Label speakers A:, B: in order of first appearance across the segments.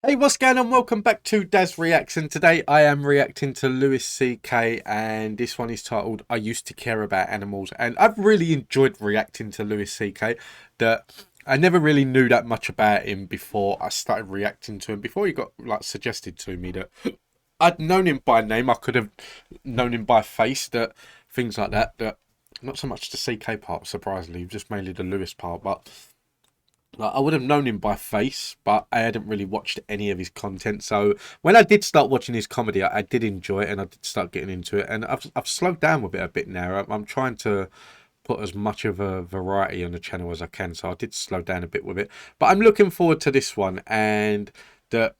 A: Hey, what's going on? Welcome back to Daz Reacts, and today I am reacting to Louis C.K. and this one is titled "I Used to Care About Animals." And I've really enjoyed reacting to Louis C.K. That I never really knew that much about him before I started reacting to him. Before he got like suggested to me, that I'd known him by name, I could have known him by face, that things like that. That not so much the C.K. part, surprisingly, just mainly the Louis part, but. Like, I would have known him by face, but I hadn't really watched any of his content. So when I did start watching his comedy, I did enjoy it, and I did start getting into it. And I've slowed down with it a bit now. I'm trying to put as much of a variety on the channel as I can. So I did slow down a bit with it, but I'm looking forward to this one, and that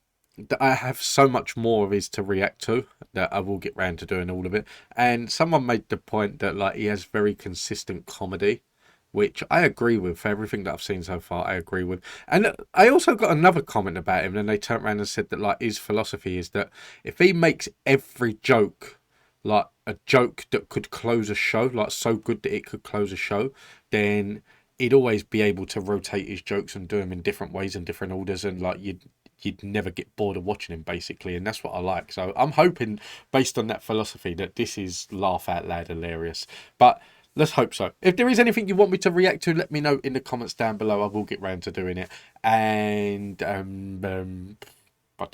A: I have so much more of his to react to that I will get round to doing all of it. And someone made the point that like he has very consistent comedy, which I agree with. For everything that I've seen so far, I agree with. And I also got another comment about him, and they turned around and said that like his philosophy is that if he makes every joke like a joke that could close a show, like so good that it could close a show, then he'd always be able to rotate his jokes and do them in different ways and different orders, and like you'd never get bored of watching him basically, and that's what I like. So I'm hoping, based on that philosophy, that this is laugh out loud hilarious. But let's hope so. If there is anything you want me to react to, let me know in the comments down below. I will get round to doing it. And I don't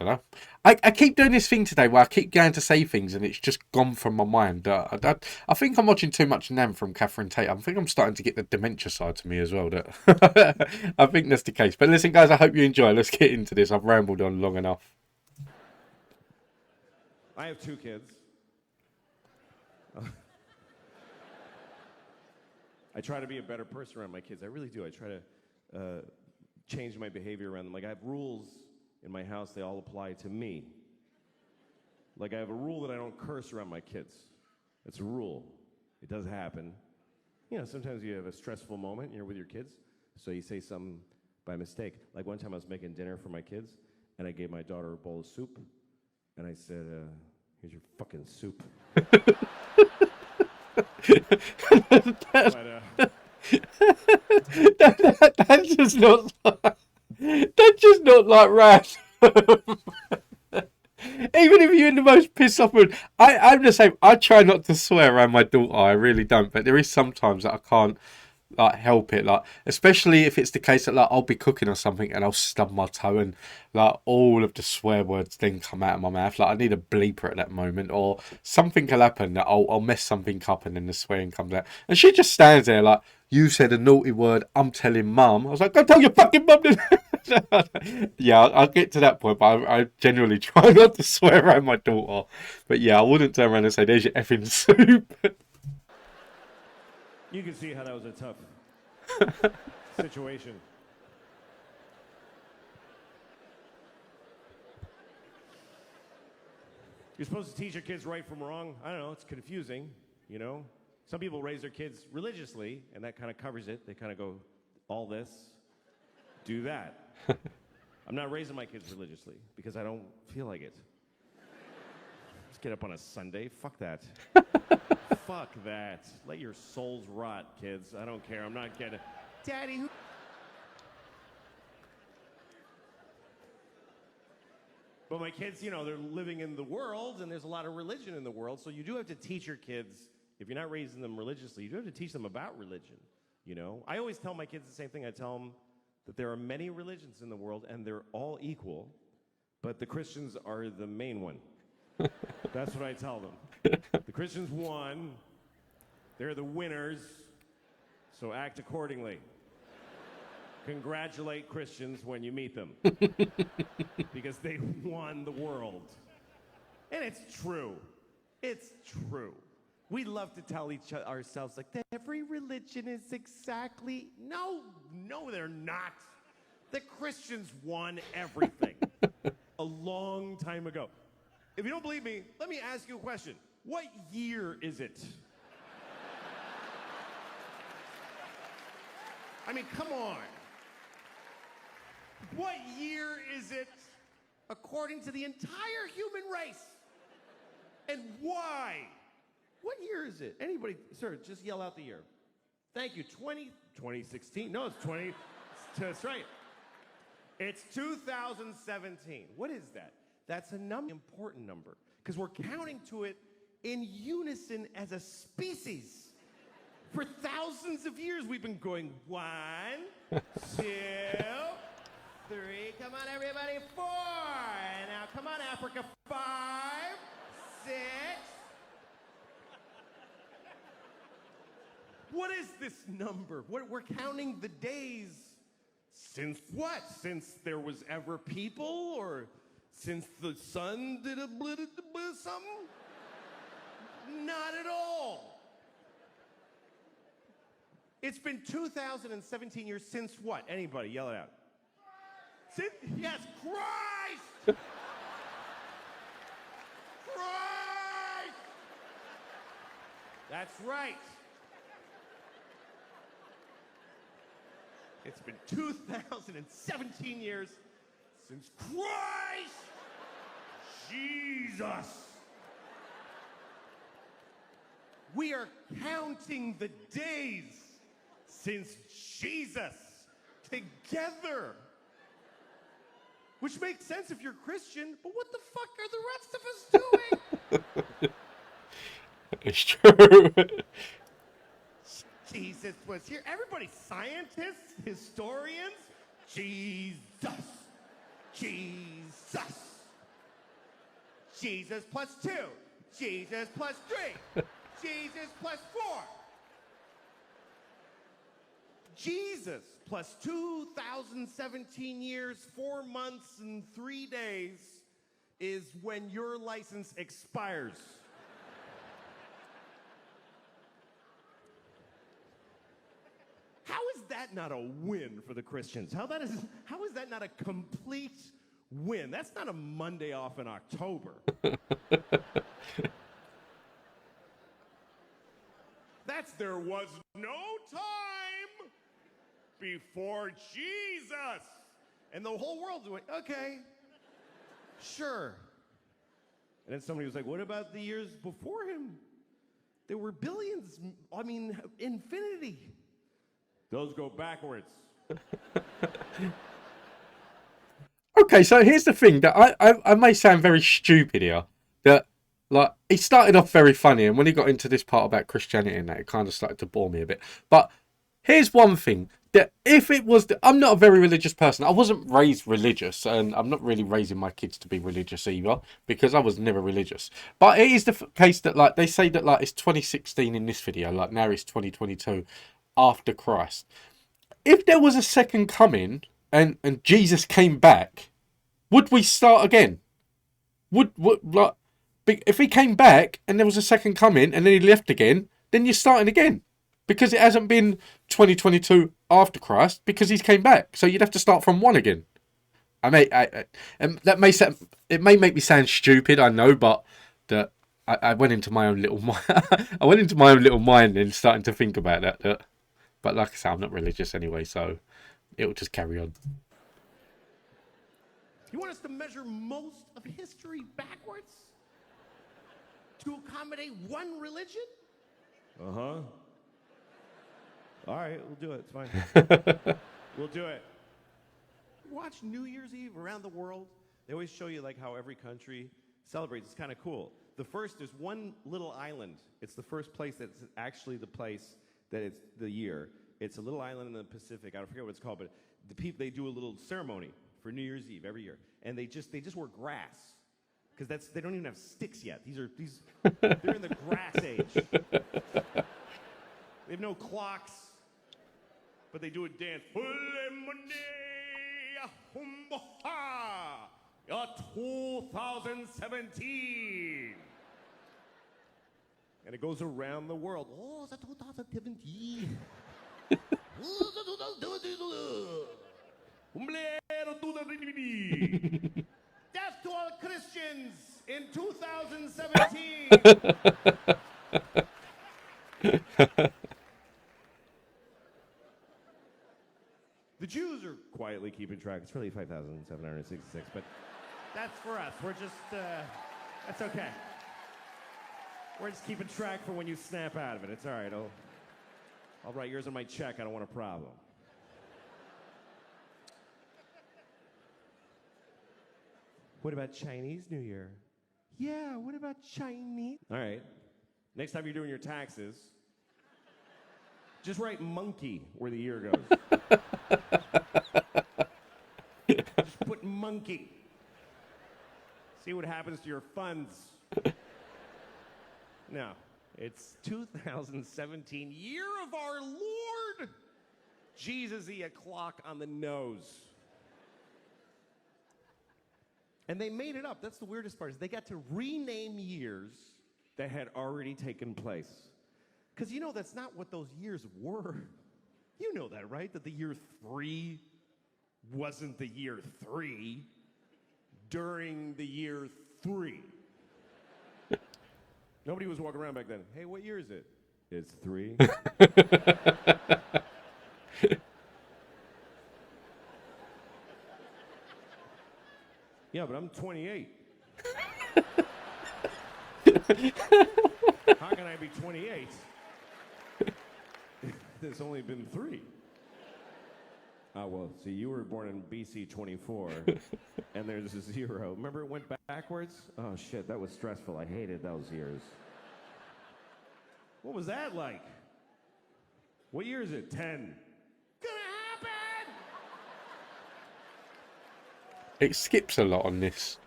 A: know. I keep doing this thing today where I keep going to say things and it's just gone from my mind. I think I'm watching too much Nam from Catherine Tate. I think I'm starting to get the dementia side to me as well. That I think that's the case. But listen, guys, I hope you enjoy. Let's get into this. I've rambled on long enough.
B: I have two kids. I try to be a better person around my kids. I really do. I try to change my behavior around them. Like I have rules in my house, they all apply to me. Like I have a rule that I don't curse around my kids. It's a rule. It does happen. You know, sometimes you have a stressful moment, you're with your kids, so you say something by mistake. Like one time I was making dinner for my kids, and I gave my daughter a bowl of soup, and I said, here's your fucking soup. But,
A: That's just not. That's just not like rap. Even if you're in the most pissed off mood, I'm the same. I try not to swear around my daughter. I really don't. But there is sometimes that I can't like help it. Like especially if it's the case that like I'll be cooking or something and I'll stub my toe and like all of the swear words then come out of my mouth. Like I need a bleeper at that moment, or something will happen that I'll mess something up and then the swearing comes out. And she just stands there like, you said a naughty word, I'm telling mum. I was like, go tell your fucking mum. Yeah, I'll get to that point, but I generally try not to swear around my daughter. But yeah, I wouldn't turn around and say, there's your effing soup.
B: you can see how that was a tough situation. You're supposed to teach your kids right from wrong. I don't know, it's confusing, you know? Some people raise their kids religiously, and that kind of covers it. They kind of go, all this, do that. I'm not raising my kids religiously because I don't feel like it. Just get up on a Sunday. Fuck that. Fuck that. Let your souls rot, kids. I don't care. I'm not getting. Daddy, who? But my kids, you know, they're living in the world, and there's a lot of religion in the world, so you do have to teach your kids, if you're not raising them religiously, you do have to teach them about religion, you know? I always tell my kids the same thing. I tell them that there are many religions in the world, and they're all equal, but the Christians are the main one. That's what I tell them. The Christians won. They're the winners, so act accordingly. Congratulate Christians when you meet them because they won the world. And it's true. It's true. We love to tell ourselves like every religion is exactly. No, they're not. The Christians won everything a long time ago. If you don't believe me, let me ask you a question. What year is it? I mean, come on. What year is it according to the entire human race? And why? What year is it? Anybody, sir, just yell out the year. Thank you. 2016. No, it's 20. That's right. It's 2017. What is that? That's a important number, because we're counting to it in unison as a species. For thousands of years, we've been going 1, 2, 3. Come on, everybody, 4. And now, come on, Africa, 5, 6. What is this number? We're counting the days. Since what? Since there was ever people, or since the sun did a something? Not at all. It's been 2017 years since what? Anybody, yell it out. Since, yes, Christ! Christ! That's right. It's been 2017 years since Christ Jesus. We are counting the days since Jesus together. Which makes sense if you're Christian, but what the fuck are the rest of us doing?
A: It's true.
B: Jesus was here. Everybody, scientists, historians, Jesus. Jesus. Jesus plus 2. Jesus plus 3. Jesus plus 4. Jesus plus 2017 years, 4 months, and 3 days is when your license expires. How is that not a win for the Christians? How is that not a complete win? That's not a Monday off in October. That's there was no time before Jesus. And the whole world's going, okay, sure. And then somebody was like, what about the years before him? There were billions, infinity. Those go backwards.
A: Okay, so here's the thing that I may sound very stupid here. That, like, he started off very funny, and when he got into this part about Christianity and that, it kind of started to bore me a bit. But here's one thing, that if it was... I'm not a very religious person. I wasn't raised religious, and I'm not really raising my kids to be religious either, because I was never religious. But it is the case that, like, they say that, like, it's 2016 in this video, like, now it's 2022 after Christ. If there was a second coming and Jesus came back, would we start again? Would like, if he came back and there was a second coming and then he left again, then you're starting again, because it hasn't been 2022 after Christ, because he's came back. So you'd have to start from 1 again. And that may sound, it may make me sound stupid, I know, but that I went into my own little I went into my own little mind and starting to think about that. But like I say, I'm not religious anyway, so it'll just carry on.
B: You want us to measure most of history backwards? To accommodate one religion? Uh-huh. All right, we'll do it. It's fine. We'll do it. Watch New Year's Eve around the world. They always show you like how every country celebrates. It's kind of cool. There's one little island. It's the first place that's actually the place that it's the year. It's a little island in the Pacific. I forget what it's called, but the people, they do a little ceremony for New Year's Eve every year, and they just wear grass, because they don't even have sticks yet. They're in the grass age. They have no clocks, but they do a dance. 2017. And it goes around the world. Oh, it's 2017. Death to all Christians in 2017. The Jews are quietly keeping track. It's really 5,766, but that's for us. We're just, that's okay. We're just keeping track for when you snap out of it. It's all right. I'll write yours on my check. I don't want a problem. What about Chinese New Year? Yeah, what about Chinese? All right. Next time you're doing your taxes, just write monkey where the year goes. Just put monkey. See what happens to your funds. No, it's 2017, year of our Lord. Jesus-y a clock on the nose. And they made it up. That's the weirdest part. Is they got to rename years that had already taken place. Because you know that's not what those years were. You know that, right? That the year 3 wasn't the year 3 during the year 3. Nobody was walking around back then. Hey, what year is it? It's 3. Yeah, but I'm 28. How can I be 28? There's only been 3. Oh, well, see, you were born in BC 24, and there's a 0. Remember it went backwards? Oh, shit, that was stressful. I hated those years. What was that like? What year is it? 10. Gonna happen!
A: It skips a lot on this.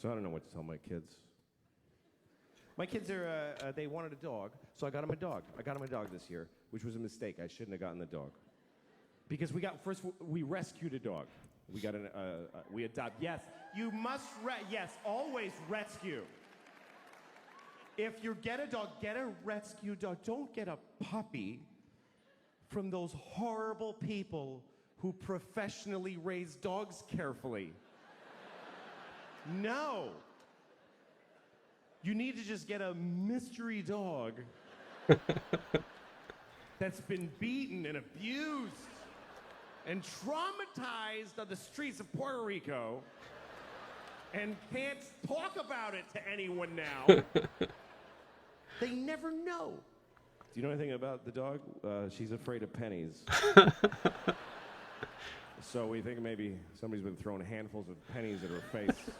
B: So I don't know what to tell my kids. My kids are, they wanted a dog, so I got them a dog. I got them a dog this year, which was a mistake. I shouldn't have gotten the dog. Because we rescued a dog. We got we adopt. Yes, you must, yes, always rescue. If you get a dog, get a rescue dog. Don't get a puppy from those horrible people who professionally raise dogs carefully. No. You need to just get a mystery dog that's been beaten and abused and traumatized on the streets of Puerto Rico and can't talk about it to anyone now. They never know. Do you know anything about the dog? She's afraid of pennies. So we think maybe somebody's been throwing handfuls of pennies at her face.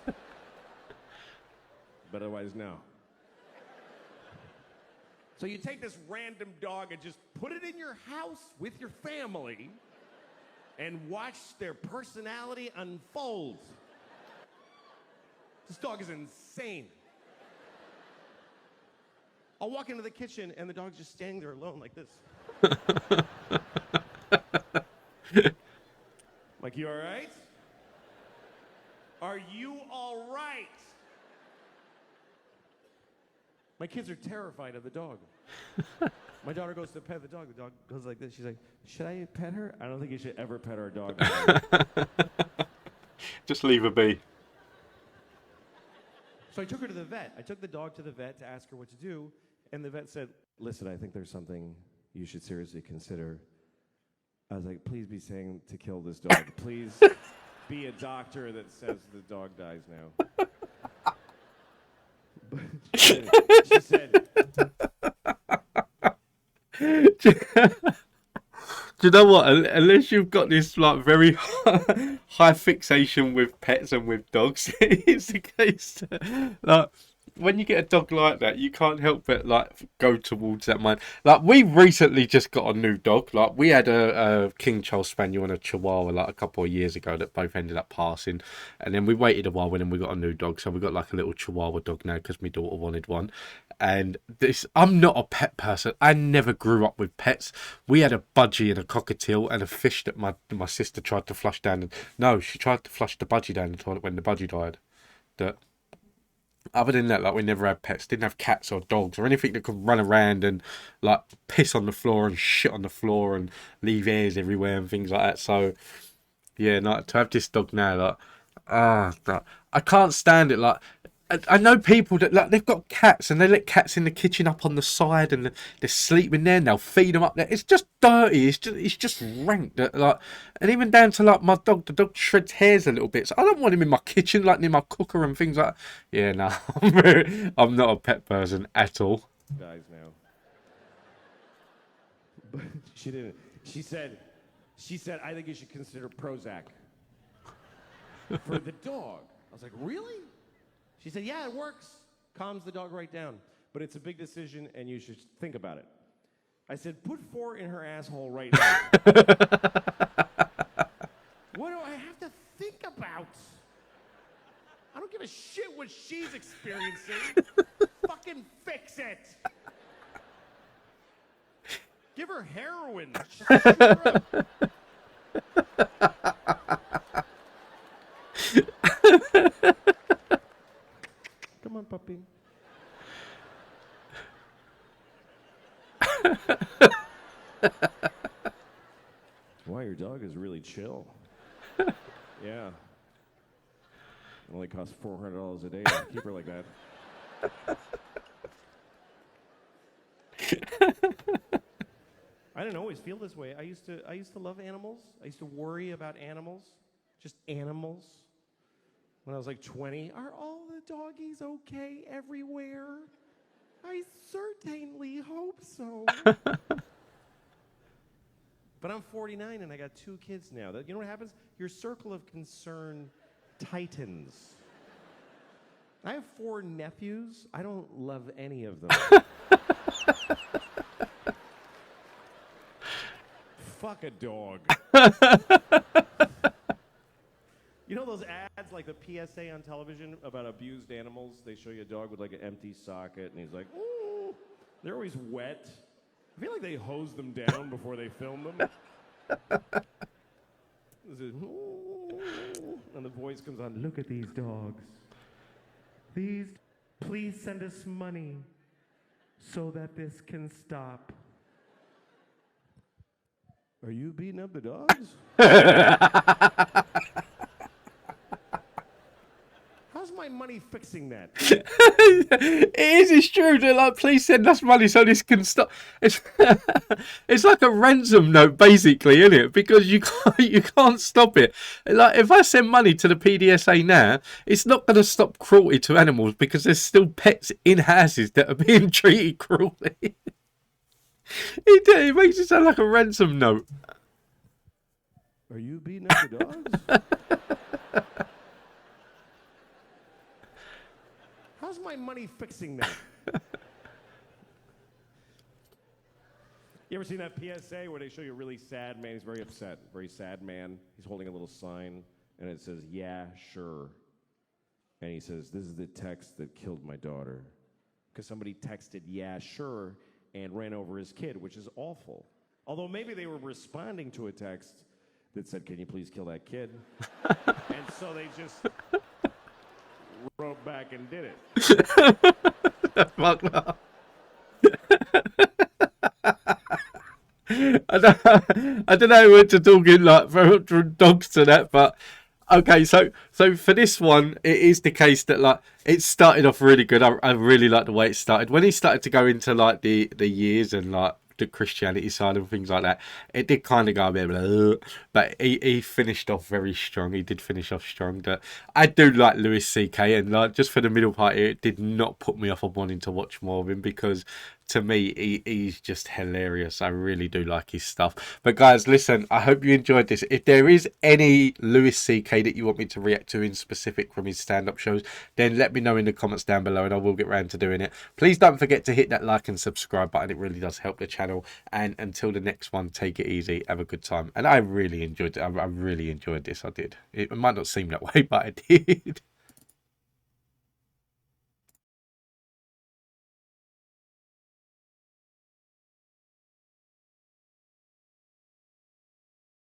B: But otherwise, no. So you take this random dog and just put it in your house with your family and watch their personality unfold. This dog is insane. I'll walk into the kitchen and the dog's just standing there alone like this. Like, you all right? Are you all right? My kids are terrified of the dog. My daughter goes to pet the dog. The dog goes like this. She's like, should I pet her? I don't think you should ever pet our dog.
A: Just leave her be.
B: So I took her to the vet. I took the dog to the vet to ask her what to do. And the vet said, listen, I think there's something you should seriously consider. I was like, please be saying to kill this dog. Please be a doctor that says the dog dies now. She said,
A: Do you know what? Unless you've got this like very high fixation with pets and with dogs, it's the case that, like, when you get a dog like that, you can't help but like go towards that mind. Like, we recently just got a new dog. Like, we had a King Charles Spaniel and a Chihuahua like a couple of years ago that both ended up passing, and then we waited a while and then we got a new dog. So we got like a little Chihuahua dog now because my daughter wanted one. And this, I'm not a pet person. I never grew up with pets. We had a budgie and a cockatiel and a fish that my sister tried to flush down. No, she tried to flush the budgie down the toilet when the budgie died. That. Other than that, like, we never had pets. Didn't have cats or dogs or anything that could run around and like piss on the floor and shit on the floor and leave hairs everywhere and things like that. So yeah, like, to have this dog now, like, I can't stand it. Like, I know people that, like, they've got cats and they let cats in the kitchen up on the side and they're sleeping there and they'll feed them up there. It's just dirty. It's just rank. That, like, and even down to like my dog, the dog shreds hairs a little bit. So I don't want him in my kitchen, like near my cooker and things like that. Yeah, no, I'm not a pet person at all.
B: Guys now. But she didn't. She said, She said, I think you should consider Prozac for the dog. I was like, really? She said, yeah, it works. Calms the dog right down. But it's a big decision, and you should think about it. I said, put 4 in her asshole right now. What do I have to think about? I don't give a shit what she's experiencing. Fucking fix it. Give her heroin. Shut her up. Come on, puppy. Wow, your dog is really chill. Yeah. It only costs $400 a day to keep her like that. I didn't always feel this way. I used to love animals. I used to worry about animals, just animals. When I was like 20, are all the doggies okay everywhere? I certainly hope so. But I'm 49 and I got 2 kids now. You know what happens? Your circle of concern tightens. I have 4 nephews. I don't love any of them. Fuck a dog. You know those ads, like the PSA on television about abused animals? They show you a dog with like an empty socket, and he's like, ooh. They're always wet. I feel like they hose them down before they film them. And the voice comes on, look at these dogs. Please send us money so that this can stop. Are you beating up the dogs? How's my money fixing that?
A: It's true. They're like, please send us money so this can stop. It's, it's like a ransom note, basically, isn't it? Because you can't stop it. Like, if I send money to the PDSA now, it's not going to stop cruelty to animals because there's still pets in houses that are being treated cruelly. It makes it sound like a ransom note.
B: Are you beating up the dogs? How's my money fixing that? You ever seen that PSA where they show you a really sad man? He's very upset, very sad man. He's holding a little sign, and it says, yeah, sure. And he says, this is the text that killed my daughter. Because somebody texted, yeah, sure, and ran over his kid, which is awful. Although maybe they were responding to a text that said, can you please kill that kid? And so they just wrote back and did it.
A: Fuck that. I don't know where to talk in like from dogs to that, but okay, so for this one, it is the case that like it started off really good. I really like the way it started. When he started to go into like the years and like the Christianity side and things like that, it did kind of go a bit blah, but he finished off very strong. He did finish off strong. But I do like Louis C.K. and like just for the middle part here, it did not put me off of wanting to watch more of him because to me, he's just hilarious. I really do like his stuff. But guys, listen, I hope you enjoyed this. If there is any Louis C.K. that you want me to react to in specific from his stand-up shows, then let me know in the comments down below and I will get around to doing it. Please don't forget to hit that like and subscribe button. It really does help the channel. And until the next one, take it easy. Have a good time. And I really enjoyed it. I really enjoyed this. I did. It might not seem that way, but I did.